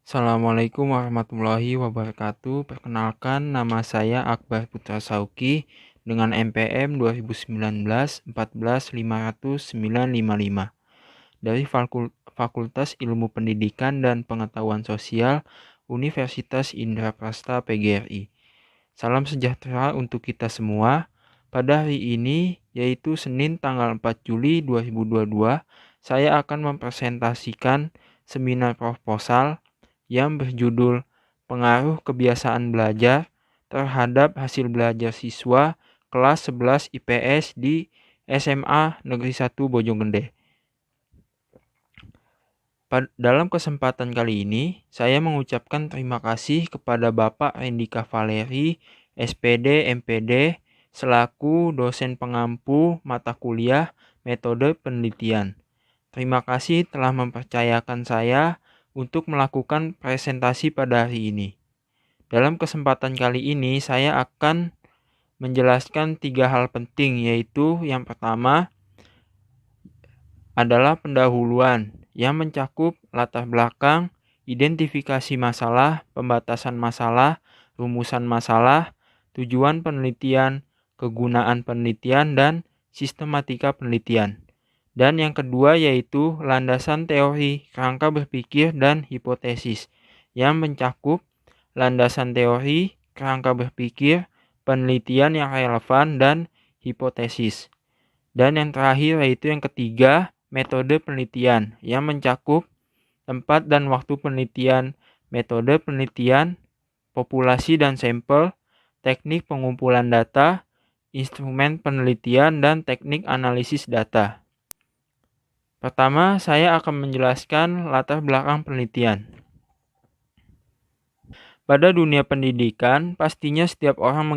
Assalamualaikum warahmatullahi wabarakatuh. Perkenalkan, nama saya Akbar Putra Sauki dengan NPM 2019 14500 dari Fakultas Ilmu Pendidikan dan Pengetahuan Sosial Universitas Indraprasta PGRI. Salam sejahtera untuk kita semua. Pada hari ini, yaitu Senin tanggal 4 Juli 2022, saya akan mempresentasikan seminar proposal yang berjudul Pengaruh Kebiasaan Belajar terhadap Hasil Belajar Siswa kelas 11 IPS di SMA Negeri 1 Bojonggede. Dalam kesempatan kali ini, saya mengucapkan terima kasih kepada Bapak Rendika Valeri, SPD, MPD, selaku dosen pengampu mata kuliah metode penelitian. Terima kasih telah mempercayakan saya untuk melakukan presentasi pada hari ini. Dalam kesempatan kali ini, saya akan menjelaskan 3 hal penting, yaitu yang pertama adalah pendahuluan yang mencakup latar belakang, identifikasi masalah, pembatasan masalah, rumusan masalah, tujuan penelitian, kegunaan penelitian, dan sistematika penelitian. Dan yang kedua yaitu landasan teori, kerangka berpikir, dan hipotesis yang mencakup landasan teori, kerangka berpikir, penelitian yang relevan, dan hipotesis. Dan yang terakhir yaitu yang ketiga, metode penelitian yang mencakup tempat dan waktu penelitian, metode penelitian, populasi dan sampel, teknik pengumpulan data, instrumen penelitian, dan teknik analisis data. Pertama, saya akan menjelaskan latar belakang penelitian. Pada dunia pendidikan, pastinya setiap orang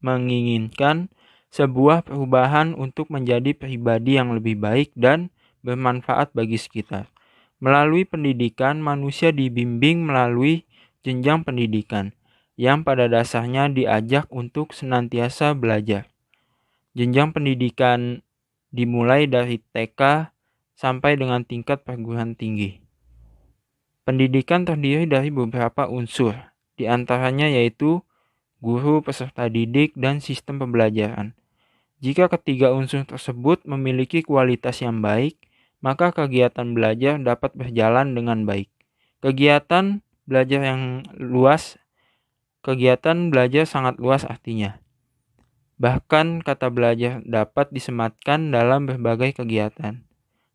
menginginkan sebuah perubahan untuk menjadi pribadi yang lebih baik dan bermanfaat bagi sekitar. Melalui pendidikan, manusia dibimbing melalui jenjang pendidikan yang pada dasarnya diajak untuk senantiasa belajar. Jenjang pendidikan dimulai dari TK sampai dengan tingkat perguruan tinggi. Pendidikan terdiri dari beberapa unsur, di antaranya yaitu guru, peserta didik, dan sistem pembelajaran. Jika ketiga unsur tersebut memiliki kualitas yang baik, maka kegiatan belajar dapat berjalan dengan baik. Kegiatan belajar sangat luas artinya. Bahkan kata belajar dapat disematkan dalam berbagai kegiatan.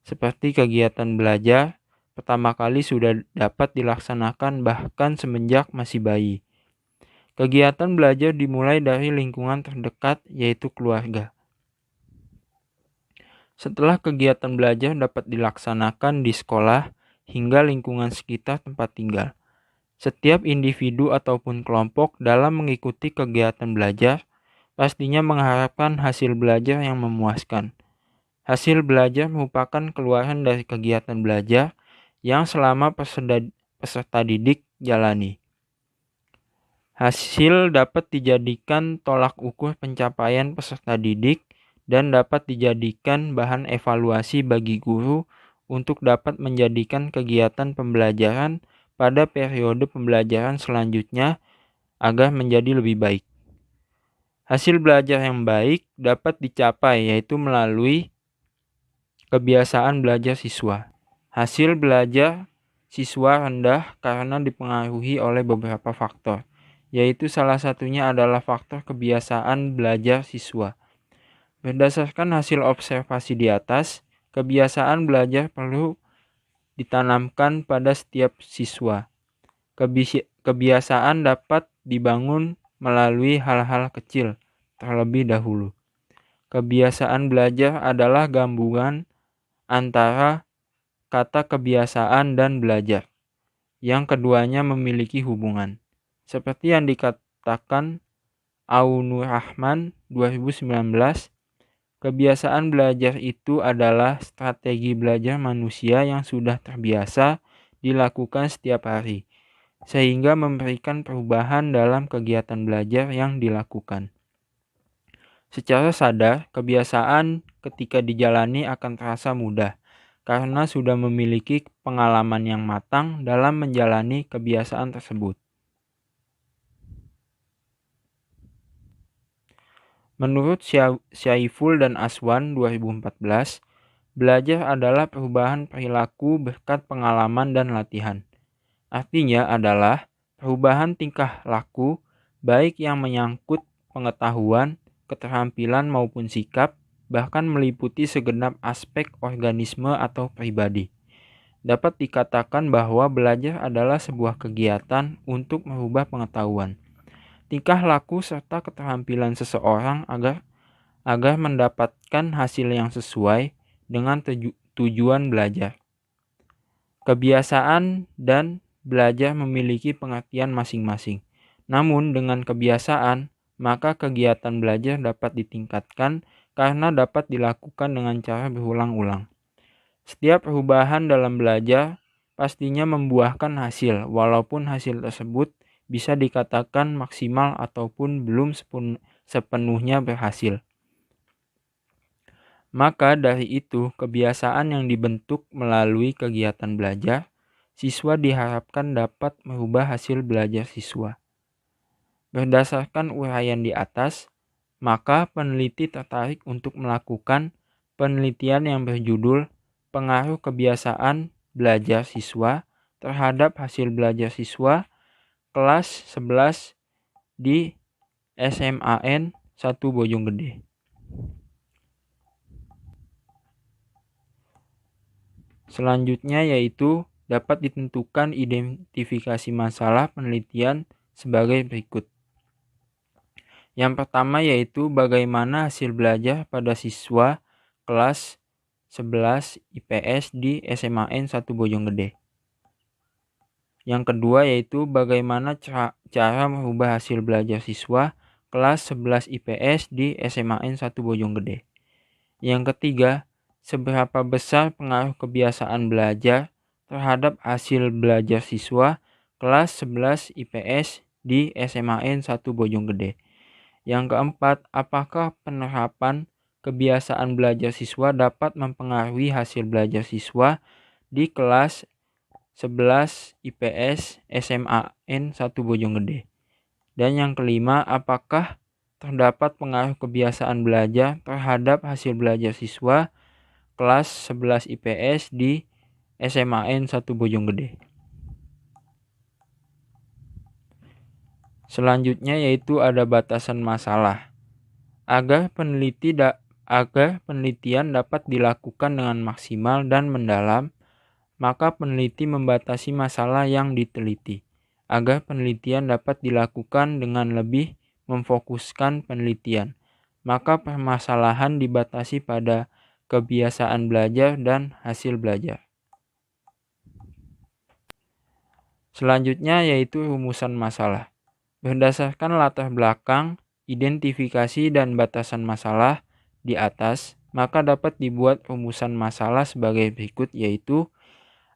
Seperti kegiatan belajar pertama kali sudah dapat dilaksanakan bahkan semenjak masih bayi. Kegiatan belajar dimulai dari lingkungan terdekat yaitu keluarga. Setelah kegiatan belajar dapat dilaksanakan di sekolah hingga lingkungan sekitar tempat tinggal. Setiap individu ataupun kelompok dalam mengikuti kegiatan belajar pastinya mengharapkan hasil belajar yang memuaskan. Hasil belajar merupakan keluaran dari kegiatan belajar yang selama peserta didik jalani. Hasil dapat dijadikan tolak ukur pencapaian peserta didik dan dapat dijadikan bahan evaluasi bagi guru untuk dapat menjadikan kegiatan pembelajaran pada periode pembelajaran selanjutnya agar menjadi lebih baik. Hasil belajar yang baik dapat dicapai yaitu melalui kebiasaan belajar siswa. Hasil belajar siswa rendah karena dipengaruhi oleh beberapa faktor, yaitu salah satunya adalah faktor kebiasaan belajar siswa. Berdasarkan hasil observasi di atas, kebiasaan belajar perlu ditanamkan pada setiap siswa. Kebiasaan dapat dibangun melalui hal-hal kecil terlebih dahulu. Kebiasaan belajar adalah gabungan antara kata kebiasaan dan belajar, yang keduanya memiliki hubungan. Seperti yang dikatakan Aunur Rahman 2019, kebiasaan belajar itu adalah strategi belajar manusia yang sudah terbiasa dilakukan setiap hari, sehingga memberikan perubahan dalam kegiatan belajar yang dilakukan. Secara sadar, kebiasaan ketika dijalani akan terasa mudah, karena sudah memiliki pengalaman yang matang dalam menjalani kebiasaan tersebut. Menurut Syaiful dan Aswan 2014, belajar adalah perubahan perilaku berkat pengalaman dan latihan. Artinya adalah perubahan tingkah laku baik yang menyangkut pengetahuan, keterampilan maupun sikap, bahkan meliputi segenap aspek organisme atau pribadi. Dapat dikatakan bahwa belajar adalah sebuah kegiatan untuk merubah pengetahuan, tingkah laku serta keterampilan seseorang agar mendapatkan hasil yang sesuai dengan tujuan belajar. Kebiasaan dan belajar memiliki pengertian masing-masing. Namun dengan kebiasaan, maka kegiatan belajar dapat ditingkatkan karena dapat dilakukan dengan cara berulang-ulang. Setiap perubahan dalam belajar pastinya membuahkan hasil, walaupun hasil tersebut bisa dikatakan maksimal ataupun belum sepenuhnya berhasil. Maka dari itu, kebiasaan yang dibentuk melalui kegiatan belajar, siswa diharapkan dapat merubah hasil belajar siswa. Berdasarkan uraian di atas, maka peneliti tertarik untuk melakukan penelitian yang berjudul Pengaruh Kebiasaan Belajar Siswa terhadap Hasil Belajar Siswa kelas 11 di SMAN 1 Bojonggede. Selanjutnya yaitu dapat ditentukan identifikasi masalah penelitian sebagai berikut. Yang pertama yaitu bagaimana hasil belajar pada siswa kelas 11 IPS di SMAN 1 Bojonggede. Yang kedua yaitu bagaimana cara merubah hasil belajar siswa kelas 11 IPS di SMAN 1 Bojonggede. Yang ketiga, seberapa besar pengaruh kebiasaan belajar terhadap hasil belajar siswa kelas 11 IPS di SMAN 1 Bojonggede. Yang keempat, apakah penerapan kebiasaan belajar siswa dapat mempengaruhi hasil belajar siswa di kelas 11 IPS SMAN 1 Bojonggede. Dan yang kelima, apakah terdapat pengaruh kebiasaan belajar terhadap hasil belajar siswa kelas 11 IPS di SMAN 1 Bojonggede. Selanjutnya yaitu ada batasan masalah. Agar penelitian dapat dilakukan dengan maksimal dan mendalam, maka peneliti membatasi masalah yang diteliti. Agar penelitian dapat dilakukan dengan lebih memfokuskan penelitian, maka permasalahan dibatasi pada kebiasaan belajar dan hasil belajar. Selanjutnya yaitu rumusan masalah. Berdasarkan latar belakang, identifikasi dan batasan masalah di atas, maka dapat dibuat rumusan masalah sebagai berikut yaitu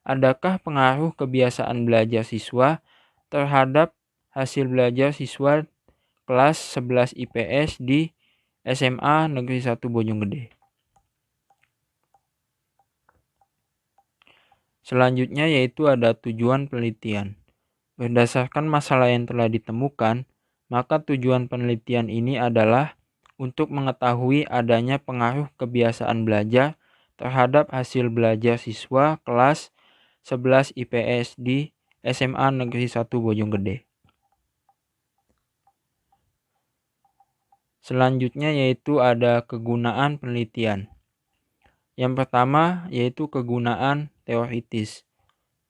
adakah pengaruh kebiasaan belajar siswa terhadap hasil belajar siswa kelas 11 IPS di SMA Negeri 1 Bojonggede. Selanjutnya yaitu ada tujuan penelitian. Berdasarkan masalah yang telah ditemukan, maka tujuan penelitian ini adalah untuk mengetahui adanya pengaruh kebiasaan belajar terhadap hasil belajar siswa kelas 11 IPS di SMA Negeri 1 Bojonggede. Selanjutnya yaitu ada kegunaan penelitian. Yang pertama yaitu kegunaan teoritis.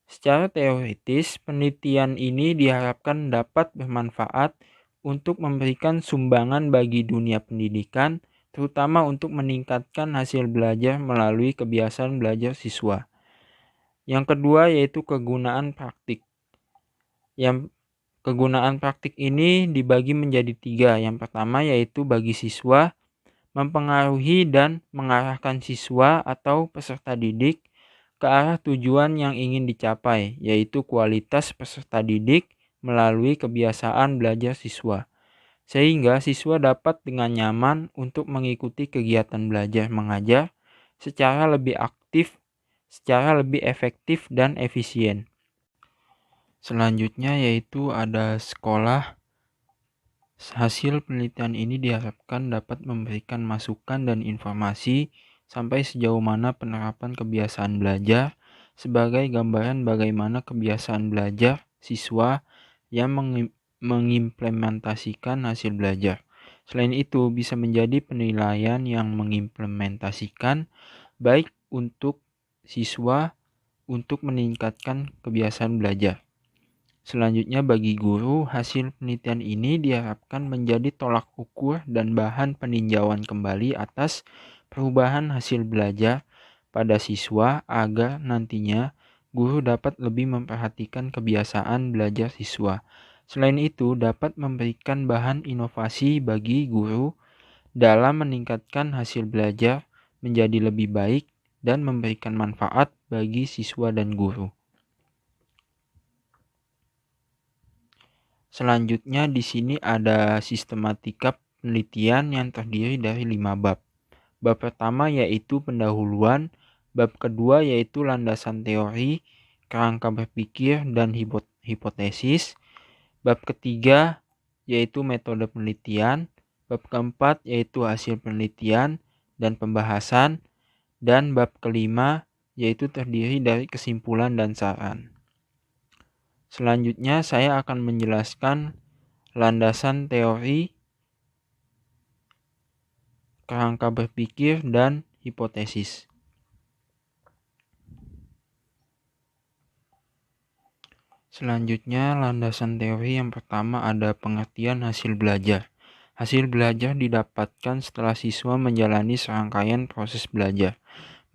Secara teoritis, penelitian ini diharapkan dapat bermanfaat untuk memberikan sumbangan bagi dunia pendidikan, terutama untuk meningkatkan hasil belajar melalui kebiasaan belajar siswa. Yang kedua yaitu kegunaan praktik. Yang kegunaan praktik ini dibagi menjadi 3. Yang pertama yaitu bagi siswa, mempengaruhi dan mengarahkan siswa atau peserta didik ke arah tujuan yang ingin dicapai, yaitu kualitas peserta didik melalui kebiasaan belajar siswa, sehingga siswa dapat dengan nyaman untuk mengikuti kegiatan belajar mengajar secara lebih aktif secara lebih efektif dan efisien. Selanjutnya yaitu ada sekolah. Hasil penelitian ini diharapkan dapat memberikan masukan dan informasi sampai sejauh mana penerapan kebiasaan belajar sebagai gambaran bagaimana kebiasaan belajar siswa yang mengimplementasikan hasil belajar. Selain itu, bisa menjadi penilaian yang mengimplementasikan baik untuk siswa untuk meningkatkan kebiasaan belajar. Selanjutnya, bagi guru, hasil penelitian ini diharapkan menjadi tolak ukur dan bahan peninjauan kembali atas perubahan hasil belajar pada siswa agar nantinya guru dapat lebih memperhatikan kebiasaan belajar siswa. Selain itu, dapat memberikan bahan inovasi bagi guru dalam meningkatkan hasil belajar menjadi lebih baik dan memberikan manfaat bagi siswa dan guru. Selanjutnya di sini ada sistematika penelitian yang terdiri dari 5 bab. Bab pertama yaitu pendahuluan, bab kedua yaitu landasan teori, kerangka berpikir dan hipotesis. Bab ketiga yaitu metode penelitian, bab keempat yaitu hasil penelitian dan pembahasan, dan bab kelima yaitu terdiri dari kesimpulan dan saran. Selanjutnya saya akan menjelaskan landasan teori, kerangka berpikir, dan hipotesis. Selanjutnya, landasan teori yang pertama ada pengertian hasil belajar. Hasil belajar didapatkan setelah siswa menjalani serangkaian proses belajar.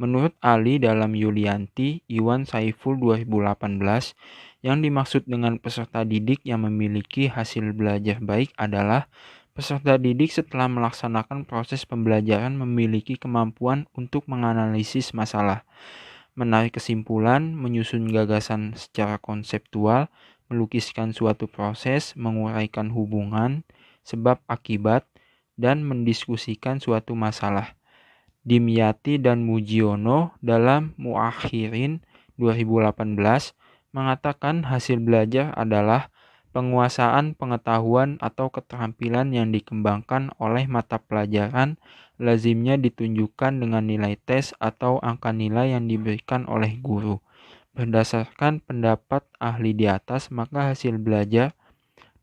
Menurut Ali dalam Yulianti, Iwan Saiful 2018, yang dimaksud dengan peserta didik yang memiliki hasil belajar baik adalah peserta didik setelah melaksanakan proses pembelajaran memiliki kemampuan untuk menganalisis masalah, menarik kesimpulan, menyusun gagasan secara konseptual, melukiskan suatu proses, menguraikan hubungan, sebab akibat, dan mendiskusikan suatu masalah. Dimyati dan Mujiono dalam Muakhirin 2018 mengatakan hasil belajar adalah penguasaan pengetahuan atau keterampilan yang dikembangkan oleh mata pelajaran, lazimnya ditunjukkan dengan nilai tes atau angka nilai yang diberikan oleh guru. Berdasarkan pendapat ahli di atas, maka hasil belajar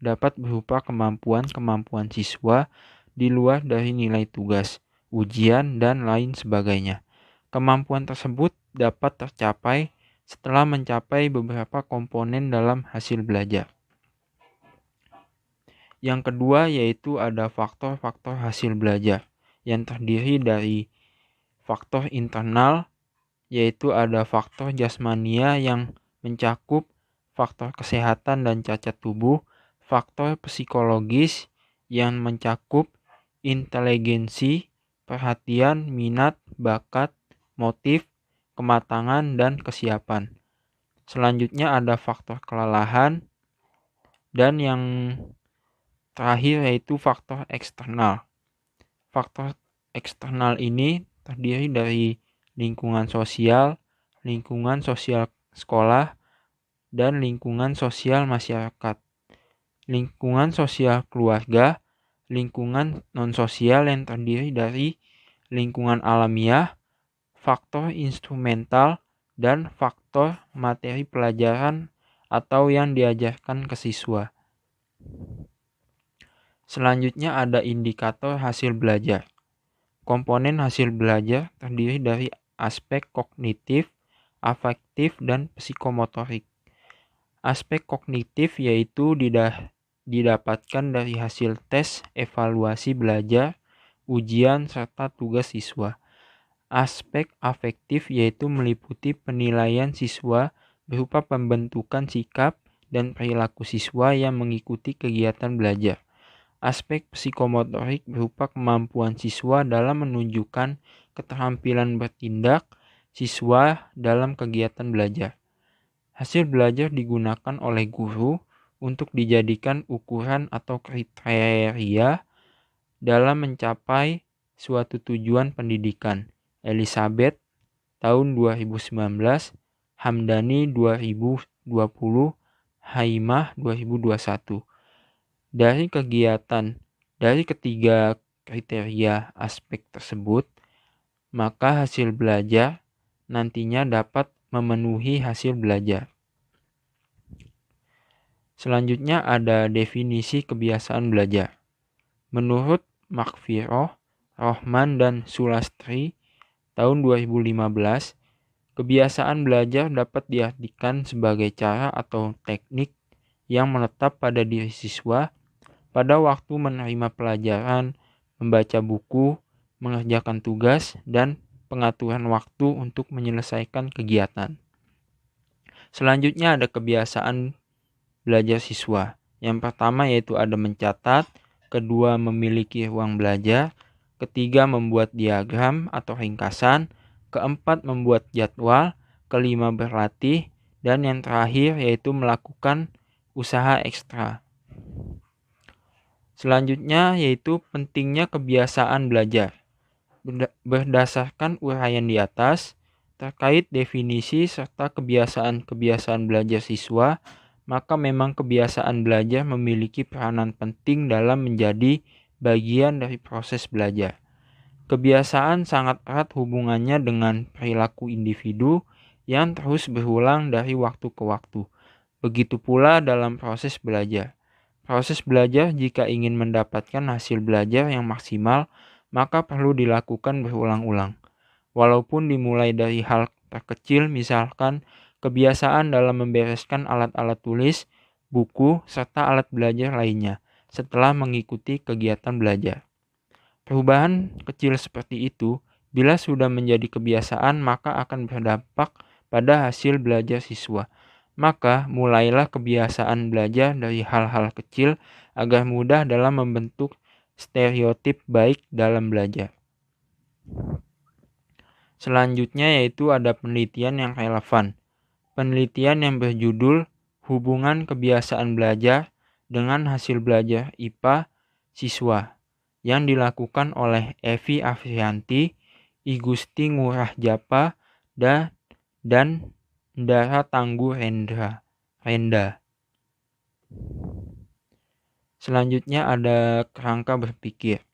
dapat berupa kemampuan-kemampuan siswa di luar dari nilai tugas, ujian, dan lain sebagainya. Kemampuan tersebut dapat tercapai setelah mencapai beberapa komponen dalam hasil belajar. Yang kedua yaitu ada faktor-faktor hasil belajar yang terdiri dari faktor internal, yaitu ada faktor jasmania yang mencakup faktor kesehatan dan cacat tubuh, faktor psikologis yang mencakup inteligensi, perhatian, minat, bakat, motif, kematangan, dan kesiapan. Selanjutnya ada faktor kelelahan, dan yang terakhir yaitu faktor eksternal. Faktor eksternal ini terdiri dari lingkungan sosial sekolah, dan lingkungan sosial masyarakat, lingkungan sosial keluarga, lingkungan non-sosial yang terdiri dari lingkungan alamiah, faktor instrumental, dan faktor materi pelajaran atau yang diajarkan ke siswa. Selanjutnya ada indikator hasil belajar. Komponen hasil belajar terdiri dari aspek kognitif, afektif, dan psikomotorik. Aspek kognitif yaitu didapatkan dari hasil tes, evaluasi belajar, ujian, serta tugas siswa. Aspek afektif yaitu meliputi penilaian siswa berupa pembentukan sikap dan perilaku siswa yang mengikuti kegiatan belajar. Aspek psikomotorik berupa kemampuan siswa dalam menunjukkan keterampilan bertindak siswa dalam kegiatan belajar. Hasil belajar digunakan oleh guru untuk dijadikan ukuran atau kriteria dalam mencapai suatu tujuan pendidikan. Elizabeth tahun 2019, Hamdani 2020, Haimah 2021. Dari ketiga kriteria aspek tersebut, maka hasil belajar nantinya dapat memenuhi hasil belajar. Selanjutnya ada definisi kebiasaan belajar. Menurut Makfiroh, Rohman, dan Sulastri tahun 2015, kebiasaan belajar dapat diartikan sebagai cara atau teknik yang menetap pada diri siswa pada waktu menerima pelajaran, membaca buku, mengerjakan tugas, dan pengaturan waktu untuk menyelesaikan kegiatan. Selanjutnya ada kebiasaan belajar siswa. Yang pertama yaitu ada mencatat, kedua memiliki ruang belajar, ketiga membuat diagram atau ringkasan, keempat membuat jadwal, kelima berlatih, dan yang terakhir yaitu melakukan usaha ekstra. Selanjutnya yaitu pentingnya kebiasaan belajar. Berdasarkan uraian di atas, terkait definisi serta kebiasaan-kebiasaan belajar siswa, maka memang kebiasaan belajar memiliki peranan penting dalam menjadi bagian dari proses belajar. Kebiasaan sangat erat hubungannya dengan perilaku individu yang terus berulang dari waktu ke waktu. Begitu pula dalam proses belajar. Proses belajar jika ingin mendapatkan hasil belajar yang maksimal, maka perlu dilakukan berulang-ulang. Walaupun dimulai dari hal terkecil, misalkan kebiasaan dalam membereskan alat-alat tulis, buku, serta alat belajar lainnya setelah mengikuti kegiatan belajar. Perubahan kecil seperti itu, bila sudah menjadi kebiasaan, maka akan berdampak pada hasil belajar siswa. Maka mulailah kebiasaan belajar dari hal-hal kecil agar mudah dalam membentuk stereotip baik dalam belajar. Selanjutnya yaitu ada penelitian yang relevan. Penelitian yang berjudul Hubungan Kebiasaan Belajar dengan Hasil Belajar IPA Siswa yang dilakukan oleh Evi Afrianti, Igusti Ngurah Japa, dan Ndara Tangguh Renda. Selanjutnya ada kerangka berpikir.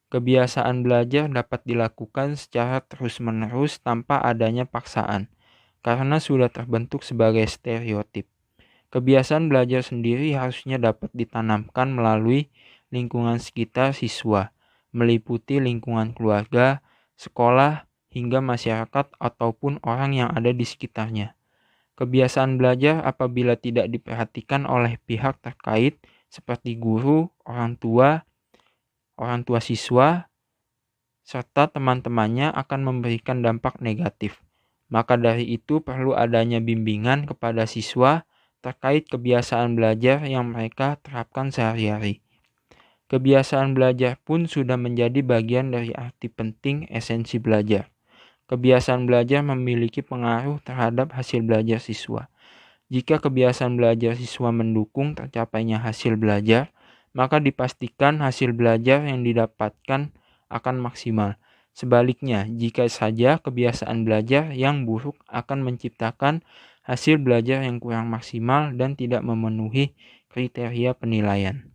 Kebiasaan belajar dapat dilakukan secara terus-menerus tanpa adanya paksaan, karena sudah terbentuk sebagai stereotip. Kebiasaan belajar sendiri harusnya dapat ditanamkan melalui lingkungan sekitar siswa, meliputi lingkungan keluarga, sekolah, hingga masyarakat ataupun orang yang ada di sekitarnya. Kebiasaan belajar apabila tidak diperhatikan oleh pihak terkait seperti guru, orang tua siswa, serta teman-temannya akan memberikan dampak negatif. Maka dari itu perlu adanya bimbingan kepada siswa terkait kebiasaan belajar yang mereka terapkan sehari-hari. Kebiasaan belajar pun sudah menjadi bagian dari arti penting esensi belajar. Kebiasaan belajar memiliki pengaruh terhadap hasil belajar siswa. Jika kebiasaan belajar siswa mendukung tercapainya hasil belajar, maka dipastikan hasil belajar yang didapatkan akan maksimal. Sebaliknya, jika saja kebiasaan belajar yang buruk akan menciptakan hasil belajar yang kurang maksimal dan tidak memenuhi kriteria penilaian.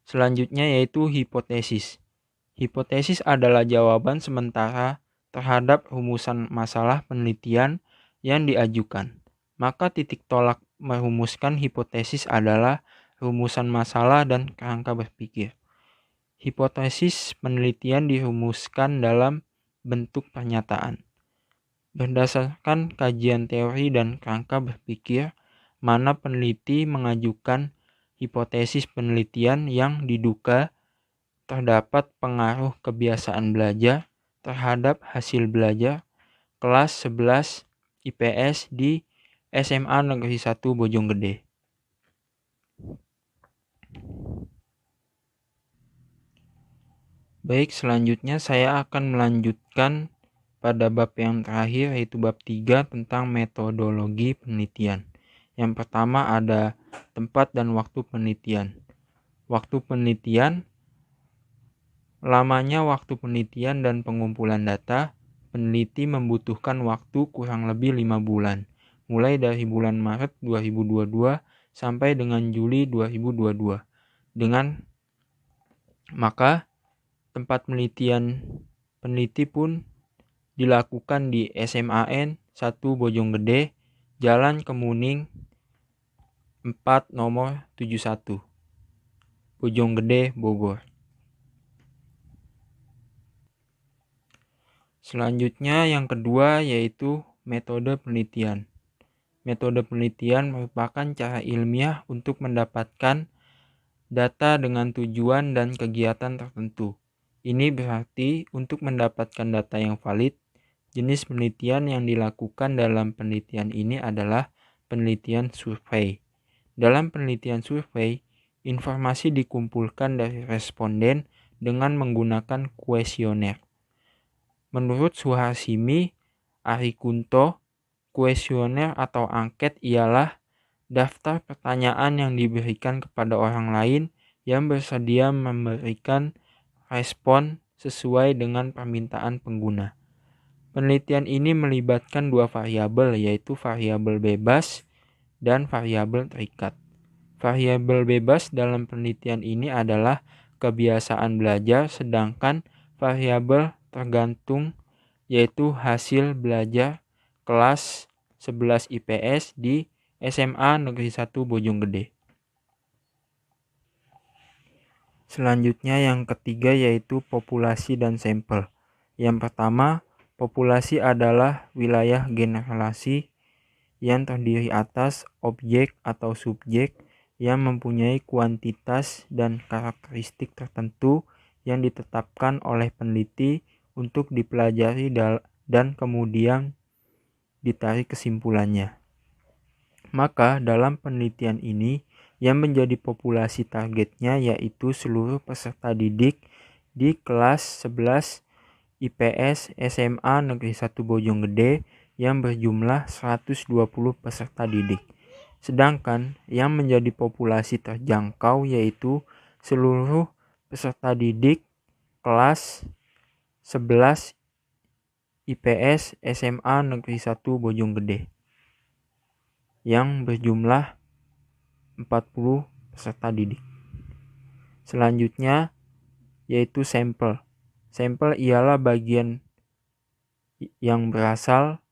Selanjutnya yaitu hipotesis. Hipotesis adalah jawaban sementara terhadap rumusan masalah penelitian yang diajukan. Maka titik tolak merumuskan hipotesis adalah rumusan masalah dan kerangka berpikir. Hipotesis penelitian dirumuskan dalam bentuk pernyataan. Berdasarkan kajian teori dan kerangka berpikir, mana peneliti mengajukan hipotesis penelitian yang diduga terdapat pengaruh kebiasaan belajar terhadap hasil belajar kelas 11 IPS di SMA Negeri 1 Bojonggede. Baik, selanjutnya saya akan melanjutkan pada bab yang terakhir yaitu bab 3 tentang metodologi penelitian. Yang pertama ada tempat dan waktu penelitian. Waktu penelitian, lamanya waktu penelitian dan pengumpulan data, peneliti membutuhkan waktu kurang lebih 5 bulan, mulai dari bulan Maret 2022 sampai dengan Juli 2022. Maka tempat peneliti pun dilakukan di SMAN 1 Bojonggede, Jalan Kemuning 4 nomor 71, Bojonggede, Bogor. Selanjutnya yang kedua yaitu metode penelitian. Metode penelitian merupakan cara ilmiah untuk mendapatkan data dengan tujuan dan kegiatan tertentu. Ini berarti untuk mendapatkan data yang valid, jenis penelitian yang dilakukan dalam penelitian ini adalah penelitian survei. Dalam penelitian survei, informasi dikumpulkan dari responden dengan menggunakan kuesioner. Menurut Suhasimi Arikunto, kuesioner atau angket ialah daftar pertanyaan yang diberikan kepada orang lain yang bersedia memberikan respon sesuai dengan permintaan pengguna. Penelitian ini melibatkan dua variabel, yaitu variabel bebas dan variabel terikat. Variabel bebas dalam penelitian ini adalah kebiasaan belajar, sedangkan variabel tergantung yaitu hasil belajar kelas 11 IPS di SMA Negeri 1 Bojonggede. Selanjutnya yang ketiga yaitu populasi dan sampel. Yang pertama, populasi adalah wilayah generalisasi yang terdiri atas objek atau subjek yang mempunyai kuantitas dan karakteristik tertentu yang ditetapkan oleh peneliti untuk dipelajari dan kemudian ditarik kesimpulannya. Maka dalam penelitian ini yang menjadi populasi targetnya yaitu seluruh peserta didik di kelas 11 IPS SMA Negeri 1 Bojonggede yang berjumlah 120 peserta didik. Sedangkan yang menjadi populasi terjangkau yaitu seluruh peserta didik kelas 11 IPS SMA Negeri 1 Bojonggede yang berjumlah 40 peserta didik. Selanjutnya yaitu sampel. Sampel ialah bagian yang berasal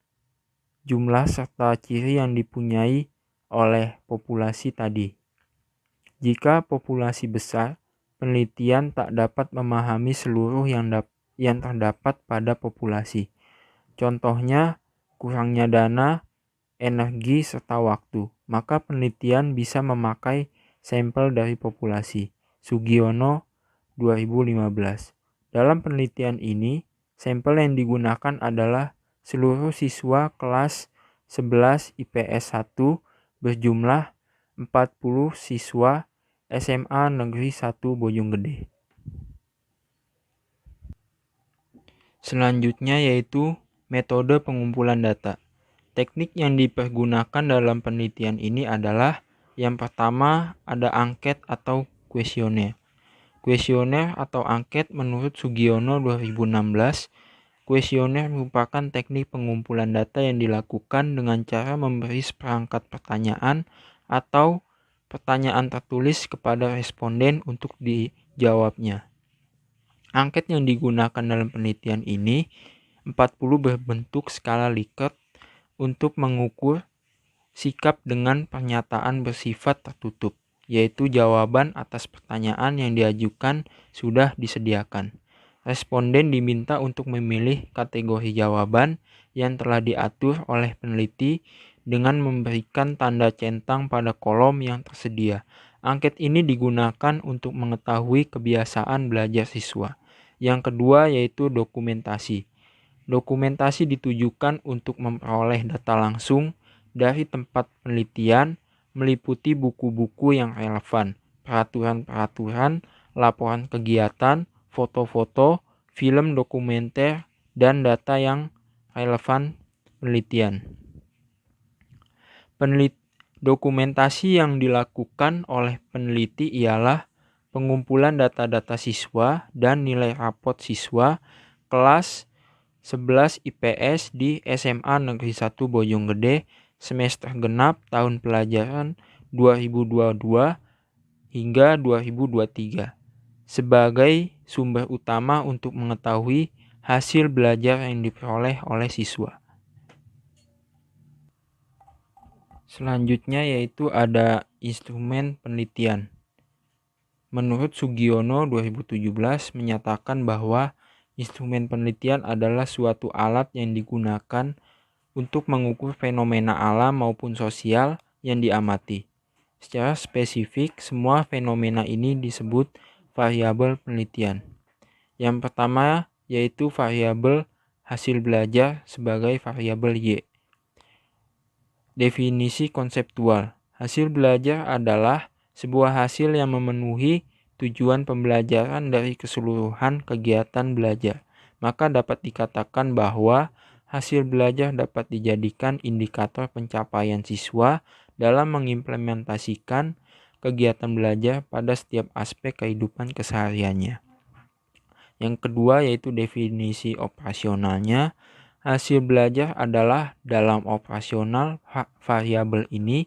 jumlah serta ciri yang dipunyai oleh populasi tadi. Jika populasi besar, penelitian tak dapat memahami seluruh yang terdapat pada populasi. Contohnya, kurangnya dana, energi, serta waktu. Maka penelitian bisa memakai sampel dari populasi. Sugiono 2015. Dalam penelitian ini, sampel yang digunakan adalah seluruh siswa kelas 11 IPS 1 berjumlah 40 siswa SMA Negeri 1 Bojonggede. Selanjutnya yaitu metode pengumpulan data. Teknik yang dipergunakan dalam penelitian ini adalah yang pertama ada angket atau kuesioner. Kuesioner atau angket menurut Sugiono 2016, kuesioner merupakan teknik pengumpulan data yang dilakukan dengan cara memberi seperangkat pertanyaan atau pertanyaan tertulis kepada responden untuk dijawabnya. Angket yang digunakan dalam penelitian ini 40 berbentuk skala Likert untuk mengukur sikap dengan pernyataan bersifat tertutup, yaitu jawaban atas pertanyaan yang diajukan sudah disediakan. Responden diminta untuk memilih kategori jawaban yang telah diatur oleh peneliti dengan memberikan tanda centang pada kolom yang tersedia. Angket ini digunakan untuk mengetahui kebiasaan belajar siswa. Yang kedua yaitu dokumentasi. Dokumentasi ditujukan untuk memperoleh data langsung dari tempat penelitian, meliputi buku-buku yang relevan, peraturan-peraturan, laporan kegiatan, foto-foto, film dokumenter, dan data yang relevan penelitian. Dokumentasi yang dilakukan oleh peneliti ialah pengumpulan data-data siswa dan nilai rapot siswa kelas 11 IPS di SMA Negeri 1 Bojonggede semester genap tahun pelajaran 2022 hingga 2023 sebagai sumber utama untuk mengetahui hasil belajar yang diperoleh oleh siswa. Selanjutnya yaitu ada instrumen penelitian. Menurut Sugiono 2017 menyatakan bahwa instrumen penelitian adalah suatu alat yang digunakan untuk mengukur fenomena alam maupun sosial yang diamati. Secara spesifik, semua fenomena ini disebut variabel penelitian. Yang pertama yaitu variabel hasil belajar sebagai variabel Y. Definisi konseptual. Hasil belajar adalah sebuah hasil yang memenuhi tujuan pembelajaran dari keseluruhan kegiatan belajar. Maka dapat dikatakan bahwa hasil belajar dapat dijadikan indikator pencapaian siswa dalam mengimplementasikan kegiatan belajar pada setiap aspek kehidupan kesehariannya. Yang kedua yaitu definisi operasionalnya. Hasil belajar adalah dalam operasional variabel ini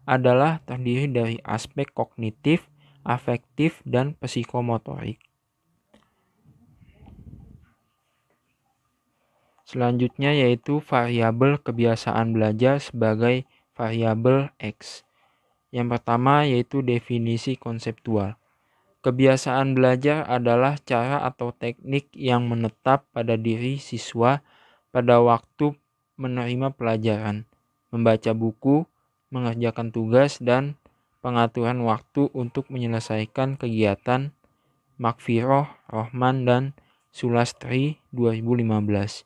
adalah terdiri dari aspek kognitif, afektif, dan psikomotorik. Selanjutnya yaitu variabel kebiasaan belajar sebagai variabel X. Yang pertama yaitu definisi konseptual. Kebiasaan belajar adalah cara atau teknik yang menetap pada diri siswa pada waktu menerima pelajaran, membaca buku, mengerjakan tugas, dan pengaturan waktu untuk menyelesaikan kegiatan. Makfiroh, Rohman, dan Sulastri 2015.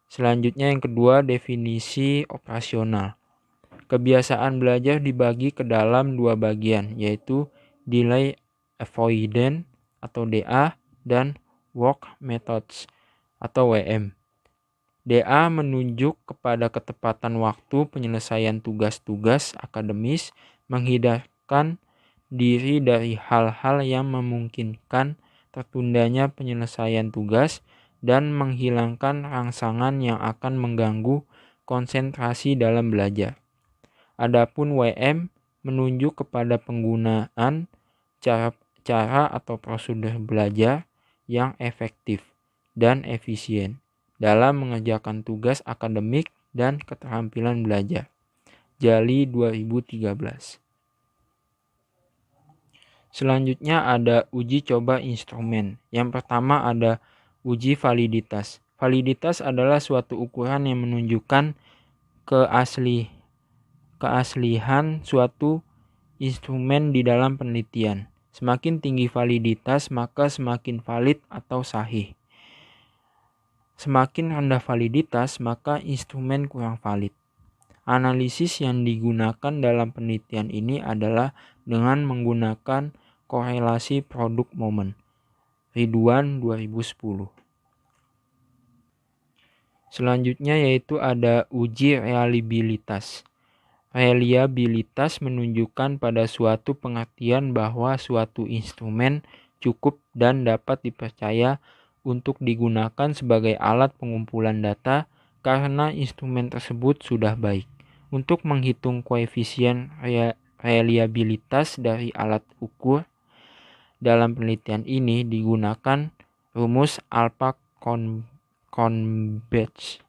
Selanjutnya yang kedua definisi operasional. Kebiasaan belajar dibagi ke dalam dua bagian yaitu delay avoidance atau DA dan work methods atau WM. DA menunjuk kepada ketepatan waktu penyelesaian tugas-tugas akademis, menghindarkan diri dari hal-hal yang memungkinkan tertundanya penyelesaian tugas dan menghilangkan rangsangan yang akan mengganggu konsentrasi dalam belajar. Adapun WM menunjuk kepada penggunaan cara atau prosedur belajar yang efektif dan efisien dalam mengerjakan tugas akademik dan keterampilan belajar. Jali 2013. Selanjutnya ada uji coba instrumen. Yang pertama ada uji validitas. Validitas adalah suatu ukuran yang menunjukkan keaslihan suatu instrumen di dalam penelitian. Semakin tinggi validitas, maka semakin valid atau sahih. Semakin rendah validitas, maka instrumen kurang valid. Analisis yang digunakan dalam penelitian ini adalah dengan menggunakan korelasi produk momen. Ridwan 2010. Selanjutnya yaitu ada uji reliabilitas. Reliabilitas menunjukkan pada suatu pengertian bahwa suatu instrumen cukup dan dapat dipercaya untuk digunakan sebagai alat pengumpulan data karena instrumen tersebut sudah baik. Untuk menghitung koefisien reliabilitas dari alat ukur dalam penelitian ini digunakan rumus Alpha-Konbetz.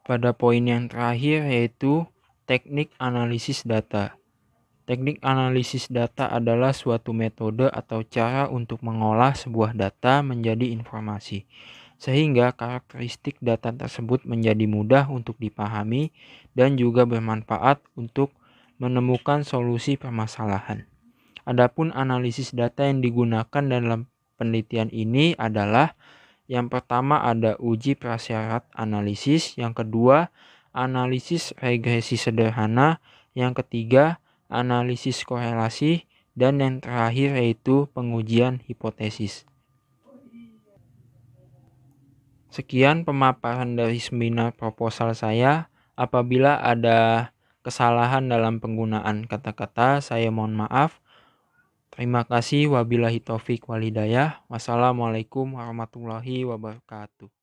Pada poin yang terakhir yaitu teknik analisis data. Teknik analisis data adalah suatu metode atau cara untuk mengolah sebuah data menjadi informasi, sehingga karakteristik data tersebut menjadi mudah untuk dipahami dan juga bermanfaat untuk menemukan solusi permasalahan. Adapun analisis data yang digunakan dalam penelitian ini adalah yang pertama ada uji prasyarat analisis, yang kedua analisis regresi sederhana, yang ketiga analisis korelasi, dan yang terakhir yaitu pengujian hipotesis. Sekian pemaparan dari seminar proposal saya. Apabila ada kesalahan dalam penggunaan kata-kata, saya mohon maaf. Terima kasih. Wabillahi taufik walhidayah. Wassalamualaikum warahmatullahi wabarakatuh.